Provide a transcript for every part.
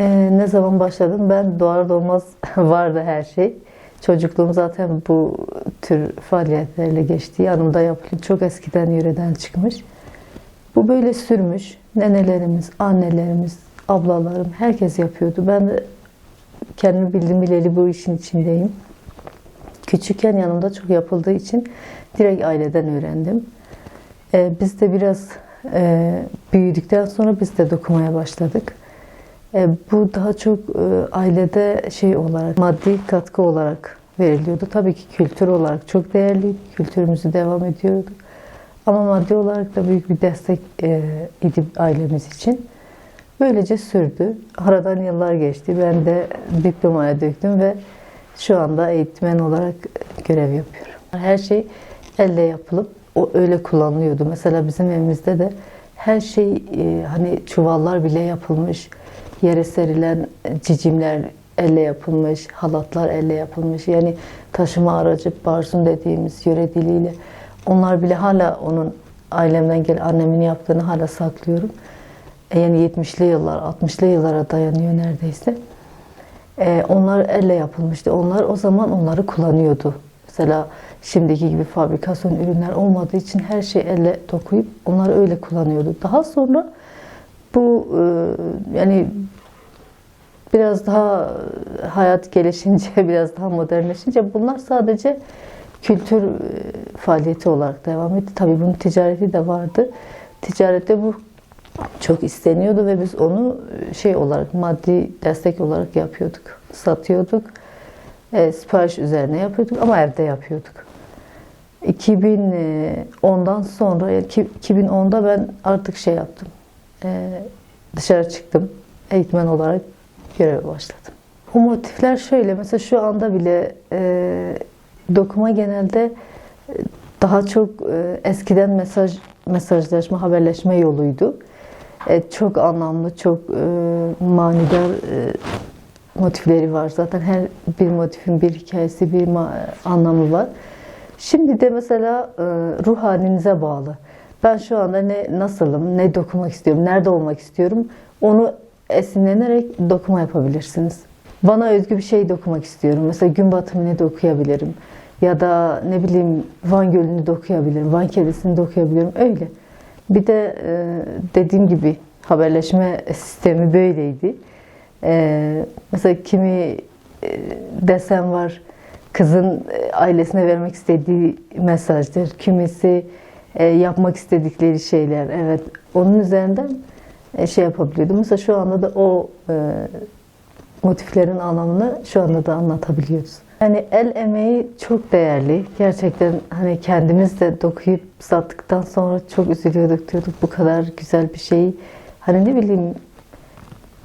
Ne zaman başladım? Ben doğar doğmaz vardı her şey. Çocukluğum zaten bu tür faaliyetlerle geçti. Yanımda yapılıyor. Çok eskiden yöreden çıkmış. Bu böyle sürmüş. Nenelerimiz, annelerimiz, ablalarım herkes yapıyordu. Ben de kendimi bildim bileli bu işin içindeyim. Küçükken yanımda çok yapıldığı için direkt aileden öğrendim. Biz de biraz büyüdükten sonra biz de dokumaya başladık. Bu daha çok ailede şey olarak, maddi katkı olarak veriliyordu. Tabii ki kültür olarak çok değerli, kültürümüzü devam ediyorduk. Ama maddi olarak da büyük bir destek idi ailemiz için. Böylece sürdü. Aradan yıllar geçti. Ben de diplomaya döktüm ve şu anda eğitmen olarak görev yapıyorum. Her şey elle yapılıp o öyle kullanılıyordu. Mesela bizim evimizde de her şey hani çuvallar bile yapılmış. Yere serilen cicimler elle yapılmış, halatlar elle yapılmış. Yani taşıma aracı, barsun dediğimiz yöre diliyle. Onlar bile hala onun ailemden gelen annemin yaptığını hala saklıyorum. Yani 70'li yıllar, 60'lı yıllara dayanıyor neredeyse. Onlar elle yapılmıştı. Onlar o zaman onları kullanıyordu. Mesela şimdiki gibi fabrikasyon ürünler olmadığı için her şey elle dokuyup onları öyle kullanıyordu. Daha sonra bu yani biraz daha hayat gelişince, biraz daha modernleşince bunlar sadece kültür faaliyeti olarak devam etti. Tabii bunun ticareti de vardı. Ticarette bu çok isteniyordu ve biz onu şey olarak, maddi destek olarak yapıyorduk. Satıyorduk. Sipariş üzerine yapıyorduk ama evde yapıyorduk. 2010'dan sonra, yani 2010'da ben artık şey yaptım. Dışarı çıktım. Eğitmen olarak göreve başladım. Bu motifler şöyle, mesela şu anda bile dokuma genelde daha çok eskiden mesajlaşma, haberleşme yoluydu. Çok anlamlı, çok manidar motifleri var. Zaten her bir motifin bir hikayesi, bir anlamı var. Şimdi de mesela ruh halinize bağlı. Ben şu anda nasılım, ne dokumak istiyorum, nerede olmak istiyorum, onu esinlenerek dokuma yapabilirsiniz. Bana özgü bir şey dokumak istiyorum. Mesela gün batımını da okuyabilirim. Ya da ne bileyim Van Gölü'nü de okuyabilirim. Van Kedisi'ni de okuyabilirim. Öyle. Bir de dediğim gibi haberleşme sistemi böyleydi. Mesela kimi desem var, kızın ailesine vermek istediği mesajdır. Kimisi yapmak istedikleri şeyler. Evet. Onun üzerinden şey yapabiliyordum. Mesela şu anda da o motiflerin anlamını şu anda da anlatabiliyoruz. Yani el emeği çok değerli. Gerçekten hani kendimiz de dokuyup sattıktan sonra çok üzülüyorduk, diyorduk bu kadar güzel bir şey. Hani ne bileyim,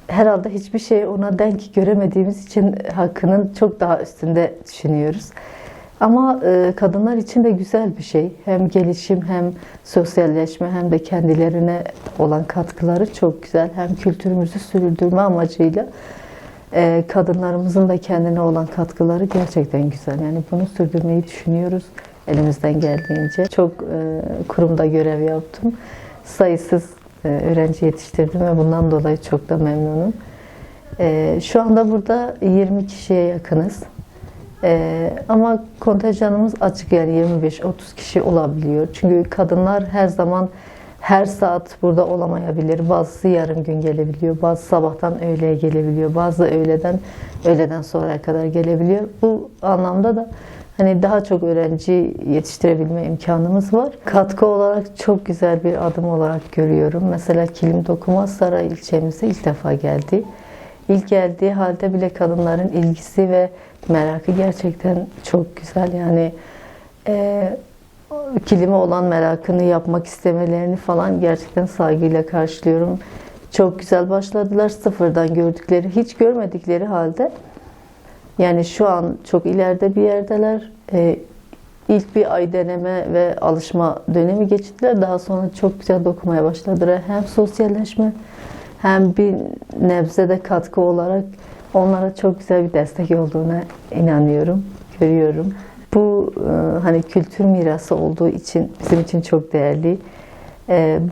herhalde hiçbir şey ona denk göremediğimiz için hakkının çok daha üstünde düşünüyoruz. Ama kadınlar için de güzel bir şey. Hem gelişim, hem sosyalleşme, hem de kendilerine olan katkıları çok güzel. Hem kültürümüzü sürdürme amacıyla kadınlarımızın da kendine olan katkıları gerçekten güzel. Yani bunu sürdürmeyi düşünüyoruz elimizden geldiğince. Çok kurumda görev yaptım. Sayısız öğrenci yetiştirdim ve bundan dolayı çok da memnunum. Şu anda burada 20 kişiye yakınız. Ama kontenjanımız açık, yani 25-30 kişi olabiliyor. Çünkü kadınlar her zaman her saat burada olamayabilir. Bazısı yarım gün gelebiliyor. Bazı sabahtan öğleye gelebiliyor. Bazı öğleden sonraya kadar gelebiliyor. Bu anlamda da hani daha çok öğrenci yetiştirebilme imkanımız var. Katkı olarak çok güzel bir adım olarak görüyorum. Mesela kilim dokuma Saray ilçemize ilk defa geldi. İlk geldiği halde bile kadınların ilgisi ve merakı gerçekten çok güzel. Yani kilime olan merakını yapmak istemelerini falan gerçekten saygıyla karşılıyorum. Çok güzel başladılar. Sıfırdan gördükleri, hiç görmedikleri halde. Yani şu an çok ileride bir yerdeler. İlk bir ay deneme ve alışma dönemi geçirdiler. Daha sonra çok güzel dokumaya başladılar. Hem sosyalleşme hem bir nebze de katkı olarak onlara çok güzel bir destek olduğuna inanıyorum, görüyorum. Bu hani kültür mirası olduğu için bizim için çok değerli.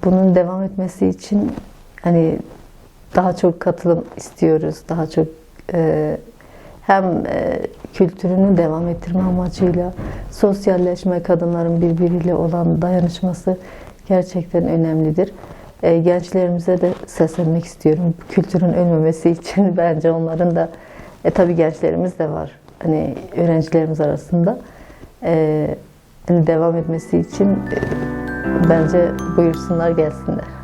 Bunun devam etmesi için hani daha çok katılım istiyoruz. Daha çok hem kültürünü devam ettirme amacıyla sosyalleşme, kadınların birbiriyle olan dayanışması gerçekten önemlidir. Gençlerimize de seslenmek istiyorum. Kültürün ölmemesi için bence onların da tabii gençlerimiz de var. Hani öğrencilerimiz arasında hani devam etmesi için bence buyursunlar gelsinler.